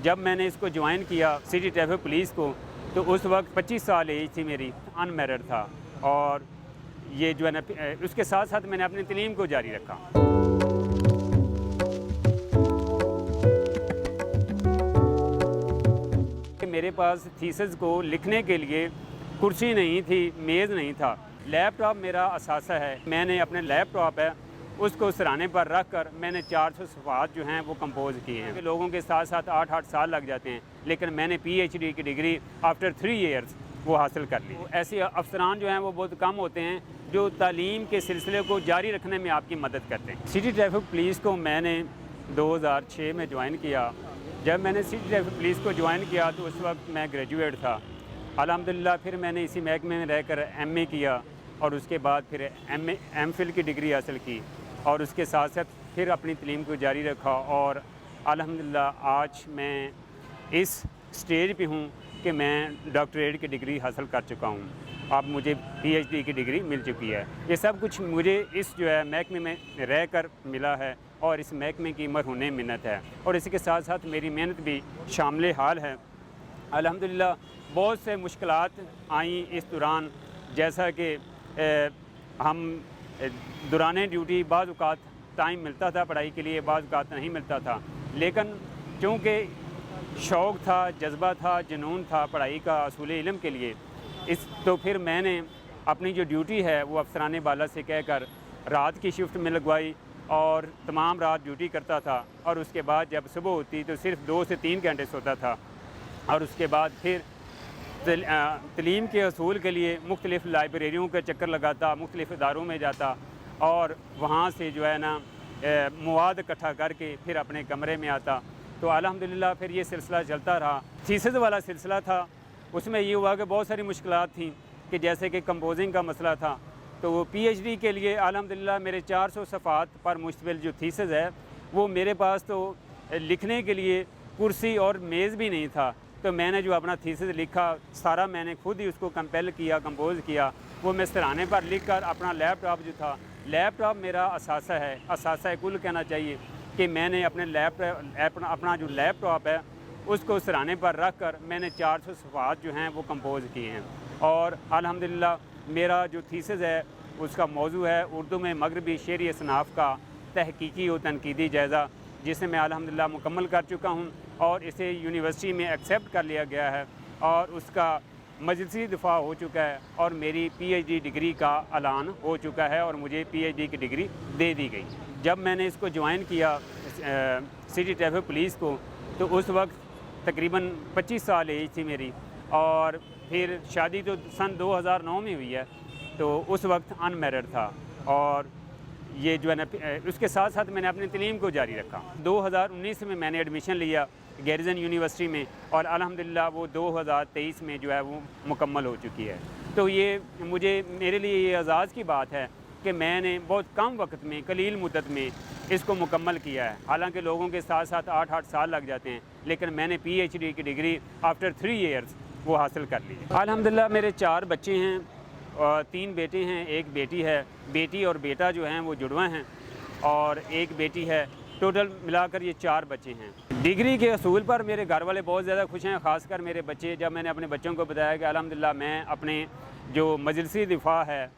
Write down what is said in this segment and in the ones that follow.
जब मैंने इसको ज्वाइन किया सिटी ट्रैफिक पुलिस को, तो उस वक्त 25 साल एज थी मेरी, अनमैरिड था। और ये जो है ना, उसके साथ साथ मैंने अपनी तलीम को जारी रखा। मेरे पास थीसिस को लिखने के लिए कुर्सी नहीं थी, मेज़ नहीं था। लैपटॉप मेरा असासा है। मैंने अपने लैपटॉप है उसको सराहने पर रख कर मैंने 400 सफ़ात जो हैं वो कंपोज़ किए हैं। लोगों के साथ साथ 8-8 साल लग जाते हैं, लेकिन मैंने PhD की डिग्री आफ्टर 3 ईयर्स वो हासिल कर ली। ऐसे अफसरान जो हैं वो बहुत कम होते हैं जो तालीम के सिलसिले को जारी रखने में आपकी मदद करते हैं। सिटी ट्रैफिक पुलिस को मैंने 2006 में ज्वाइन किया। जब मैंने सिटी ट्रैफिक पुलिस को ज्वाइन किया तो उस वक्त मैं ग्रेजुएट था। अल्हम्दुलिल्लाह फिर मैंने इसी महकमे में रहकर MA किया और उसके बाद फिर MPhil की डिग्री हासिल की और उसके साथ साथ फिर अपनी तलीम को जारी रखा। और अल्हम्दुलिल्लाह आज मैं इस स्टेज पे हूँ कि मैं डॉक्टरेट की डिग्री हासिल कर चुका हूँ। अब मुझे PhD की डिग्री मिल चुकी है। ये सब कुछ मुझे इस जो है महकमे में रह कर मिला है और इस महकमे की मरहूने मिन्नत है। और इसी के साथ साथ मेरी मेहनत भी शामिल हाल है। अल्हम्दुलिल्लाह बहुत से मुश्किलात आई इस दौरान, जैसा कि हम दौरान ड्यूटी बाज़ औक़ात टाइम मिलता था पढ़ाई के लिए, बाज़ औक़ात नहीं मिलता था, लेकिन चूँकि शौक़ था, जज्बा था, जुनून था पढ़ाई का असूल इल्म के लिए, तो फिर मैंने अपनी जो ड्यूटी है वो अफसरान बाला से कहकर रात की शिफ्ट में लगवाई और तमाम रात ड्यूटी करता था। और उसके बाद जब सुबह होती तो सिर्फ 2 से 3 घंटे सोता था। और उसके बाद फिर तलीम के असूल के लिए मुख्तलिफ़ लाइब्रेरियों के चक्कर लगाता, मुख्तलिफ़ इदारों में जाता और वहाँ से जो है ना मवाद इकट्ठा करके फिर अपने कमरे में आता। तो अल्हम्दुलिल्लाह फिर ये सिलसिला चलता रहा। थीसिस वाला सिलसिला था, उसमें ये हुआ कि बहुत सारी मुश्किलात थी कि जैसे कि कंपोजिंग का मसला था। तो वो PhD के लिए अल्हम्दुलिल्लाह मेरे 400 सफ़ात पर मुश्तमिल जो थीसिस है वो मेरे पास तो लिखने के लिए कुर्सी और मेज़ भी नहीं था। तो मैंने जो अपना थीसिस लिखा सारा मैंने खुद ही उसको कंपेल किया, कंपोज़ किया। वो मैं सराहने पर लिख कर अपना लैपटॉप जो था, लैपटॉप मेरा असासा है, असासा कुल कहना चाहिए कि मैंने अपने अपना जो लैपटॉप है उसको सराहने पर रख कर मैंने 400 सफ़ात जो हैं वो कंपोज़ किए हैं। और अल्हम्दुलिल्लाह मेरा जो थीसिस है उसका मौजू है उर्दू में मगरबी शेरी असनाफ़ का तहकीकी और तनकीदी जायज़ा, जिसे मैं अल्हम्दुलिल्लाह मुकम्मल कर चुका हूँ और इसे यूनिवर्सिटी में एक्सेप्ट कर लिया गया है और उसका मजलिसी दफ़ा हो चुका है और मेरी PhD डिग्री का ऐलान हो चुका है और मुझे PhD की डिग्री दे दी गई। जब मैंने इसको ज्वाइन किया सिटी ट्रैफिक पुलिस को, तो उस वक्त तकरीबन 25 साल एज थी मेरी और फिर शादी तो सन 2009 में हुई है, तो उस वक्त अनमैरिड था। और ये जो है ना, उसके साथ साथ मैंने अपनी तलीम को जारी रखा। 2019 में मैंने एडमिशन लिया गैरिसन यूनिवर्सिटी में और अल्हम्दुलिल्लाह वो 2023 में जो है वो मुकम्मल हो चुकी है। तो ये मेरे लिए ये एज़ाज़ की बात है कि मैंने बहुत कम वक्त में, कलील मुद्दत में इसको मुकम्मल किया है। हालांकि लोगों के साथ साथ 8-8 साल लग जाते हैं, लेकिन मैंने PhD की डिग्री आफ्टर 3 ईयर्स वो हासिल कर ली है। अल्हम्दुलिल्लाह मेरे 4 बच्चे हैं और 3 बेटे हैं, 1 बेटी है। बेटी और बेटा जो हैं वो जुड़वा हैं और 1 बेटी है। टोटल मिलाकर ये 4 बच्चे हैं। डिग्री के असूल पर मेरे घर वाले बहुत ज़्यादा खुश हैं, ख़ासकर मेरे बच्चे। जब मैंने अपने बच्चों को बताया कि अल्हम्दुलिल्लाह मैं अपने जो मजलिसी दिफा है,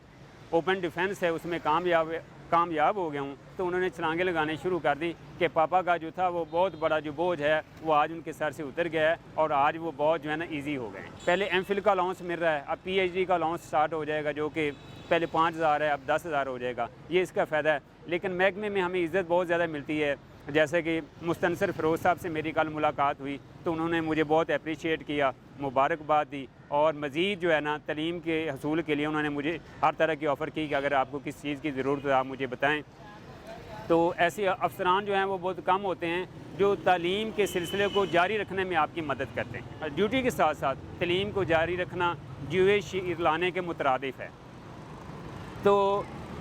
ओपन डिफेंस है, उसमें कामयाब हो गया हूँ, तो उन्होंने छलांगे लगाने शुरू कर दी कि पापा का जो था वो बहुत बड़ा जो बोझ है वो आज उनके सर से उतर गया है और आज वो बहुत जो है ना ईजी हो गए हैं। पहले MPhil का अलाउंस मिल रहा है, अब PhD का अलाउंस स्टार्ट हो जाएगा, जो कि पहले 5,000 है, अब 10,000 हो जाएगा। ये इसका फ़ायदा है। लेकिन महकमे में हमें इज़्ज़त बहुत ज़्यादा मिलती है। जैसे कि मुस्तनसर फ़िरोज़ साहब से मेरी कल मुलाकात हुई तो उन्होंने मुझे बहुत अप्रीशिएट किया, मुबारकबाद दी और मज़ीद जो है ना तलीम के हसूल के लिए उन्होंने मुझे हर तरह की ऑफ़र की कि अगर आपको किस चीज़ की ज़रूरत है आप मुझे बताएं। तो ऐसे अफसरान जो हैं वो बहुत कम होते हैं जो तालीम के सिलसिले को जारी रखने में आपकी मदद करते हैं। ड्यूटी के साथ साथ तलीम को जारी रखना जुए शीर लाने के मुतरादिफ है। तो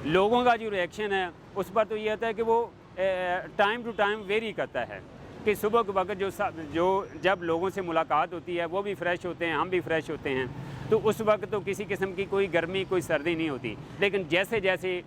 लोगों का जो रिएक्शन है उस पर तो ये होता है कि वो टाइम टू टाइम वेरी करता है कि सुबह के वक्त जब लोगों से मुलाकात होती है वो भी फ़्रेश होते हैं, हम भी फ़्रेश होते हैं, तो उस वक्त तो किसी किस्म की कोई गर्मी कोई सर्दी नहीं होती। लेकिन जैसे जैसे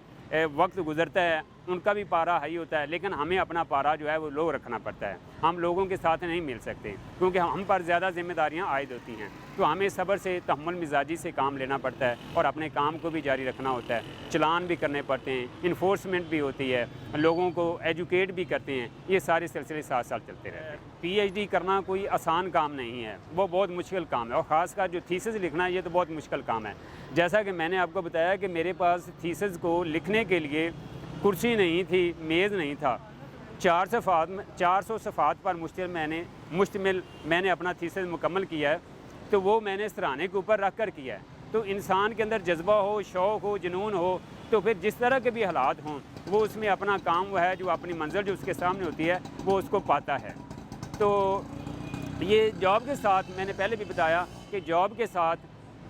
वक्त गुज़रता है उनका भी पारा हाई होता है, लेकिन हमें अपना पारा जो है वो लो रखना पड़ता है। हम लोगों के साथ नहीं मिल सकते क्योंकि हम पर ज़्यादा जिम्मेदारियां आयद होती हैं। तो हमें सब्र से, तहम्मुल मिजाजी से काम लेना पड़ता है और अपने काम को भी जारी रखना होता है। चलान भी करने पड़ते हैं, इन्फोर्समेंट भी होती है, लोगों को एजुकेट भी करते हैं। ये सारे सिलसिले साथ साथ चलते रहते हैं। PhD करना कोई आसान काम नहीं है, वो बहुत मुश्किल काम है, और ख़ासकर जो थीसिस लिखना है ये तो बहुत मुश्किल काम है। जैसा कि मैंने आपको बताया कि मेरे पास थीसिस को लिखने के लिए कुर्सी नहीं थी, मेज़ नहीं था। 400 सफ़ात पर मुश्तमिल मैंने अपना थीसिस मुकम्मल किया है। तो वो मैंने सराहने के ऊपर रख कर किया है। तो इंसान के अंदर जज्बा हो, शौक़ हो, जुनून हो, तो फिर जिस तरह के भी हालात हों वो उसमें अपना काम वो है, जो अपनी मंजिल जो उसके सामने होती है वो उसको पाता है। तो ये जॉब के साथ, मैंने पहले भी बताया कि जॉब के साथ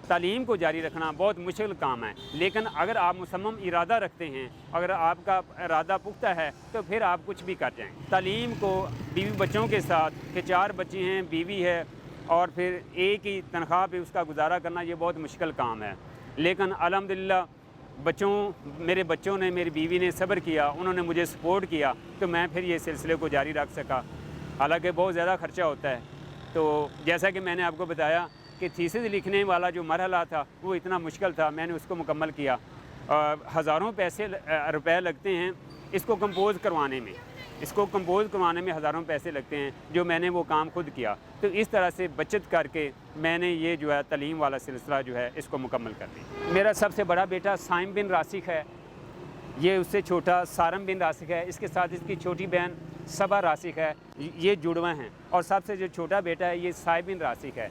तालीम को जारी रखना बहुत मुश्किल काम है। लेकिन अगर आप मुसम्मम इरादा रखते हैं, अगर आपका इरादा पुख्ता है, तो फिर आप कुछ भी कर जाएँ। तालीम को बीवी बच्चों के साथ, कि 4 बच्चे हैं, बीवी है, और फिर एक ही तनख्वाह पे उसका गुजारा करना, ये बहुत मुश्किल काम है। लेकिन अल्हम्दुलिल्लाह मेरे बच्चों ने, मेरी बीवी ने सब्र किया, उन्होंने मुझे सपोर्ट किया, तो मैं फिर ये सिलसिले को जारी रख सका। हालांकि बहुत ज़्यादा ख़र्चा होता है। तो जैसा कि मैंने आपको बताया कि थीसिस लिखने वाला जो मरहला था वो इतना मुश्किल था, मैंने उसको मुकम्मल किया। हज़ारों रुपए लगते हैं इसको कंपोज़ करवाने में। हज़ारों पैसे लगते हैं, जो मैंने वो काम खुद किया। तो इस तरह से बचत करके मैंने ये जो है तालीम वाला सिलसिला जो है इसको मुकम्मल कर दी। मेरा सबसे बड़ा बेटा साइम बिन रासिक है, ये उससे छोटा सारम बिन रासिक है, इसके साथ इसकी छोटी बहन सबा रासिक है, ये जुड़वा हैं। और सबसे जो छोटा बेटा है ये साइब बिन रासिक है।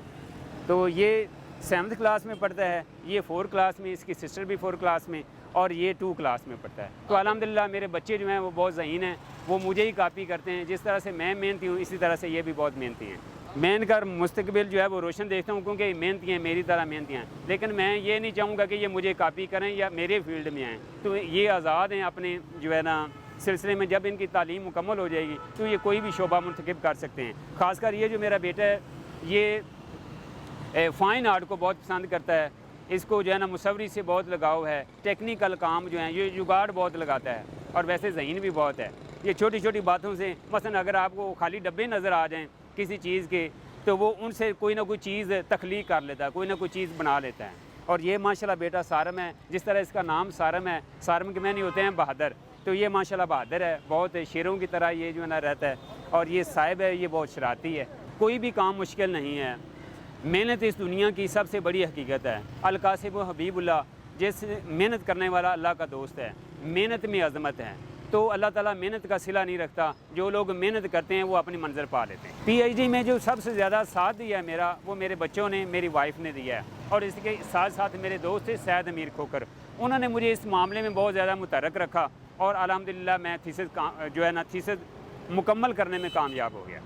तो ये 7th क्लास में पढ़ता है, ये 4 क्लास में, इसकी सिस्टर भी 4 क्लास में, और ये 2 क्लास में पढ़ता है। तो अल्हम्दुलिल्लाह मेरे बच्चे जो हैं वो बहुत ज़हीन हैं, वो मुझे ही कॉपी करते हैं। जिस तरह से मैं मेहनती हूँ, इसी तरह से ये भी बहुत मेहनती हैं। मैं इनका मुस्तकबिल जो है वो रोशन देखता हूँ, क्योंकि मेहनती हैं, मेरी तरह मेहनती हैं। लेकिन मैं ये नहीं चाहूँगा कि ये मुझे कॉपी करें या मेरे फील्ड में आएँ। तो ये आज़ाद हैं अपने जो है ना सिलसिले में। जब इनकी तालीम मुकम्मल हो जाएगी तो ये कोई भी शोबा मुंतखब कर सकते हैं। ख़ासकर ये जो मेरा बेटा है, ये फ़ाइन आर्ट को बहुत पसंद करता है। इसको जो है ना मुसव्वरी से बहुत लगाव है। टेक्निकल काम जो है ये जुगाड़ बहुत लगाता है, और वैसे ज़हीन भी बहुत है। ये छोटी छोटी बातों से, मसलन अगर आपको खाली डब्बे नज़र आ जाएं किसी चीज़ के, तो वो उनसे कोई ना कोई चीज़ तख्लीक कर लेता है, कोई ना कोई चीज़ बना लेता है। और ये माशाल्लाह बेटा सारम है, जिस तरह इसका नाम सारम है, सारम के मैंने होते हैं बहादुर, तो ये माशाल्लाह बहादुर है, बहुत शेरों की तरह ये जो है ना रहता है। और ये साहिब है, ये बहुत शरारती है। कोई भी काम मुश्किल नहीं है। मेहनत इस दुनिया की सबसे बड़ी हकीकत है। अल-कासिब हबीबुल्लाह, जैसे मेहनत करने वाला अल्लाह का दोस्त है। मेहनत में अज़मत है। तो अल्लाह ताला मेहनत का सिला नहीं रखता। जो लोग मेहनत करते हैं वो अपनी मंज़िल पा लेते हैं। PhD में जो सबसे ज़्यादा साथ दिया है मेरा, वो मेरे बच्चों ने, मेरी वाइफ ने दिया है। और इसके साथ साथ मेरे दोस्त थे सैयद अमीर खोकर, उन्होंने मुझे इस मामले में बहुत ज़्यादा मुतहर्रिक रखा। और अल्हम्दुलिल्लाह मैं थीसिस जो है ना थीसिस मुकम्मल करने में कामयाब हो गया।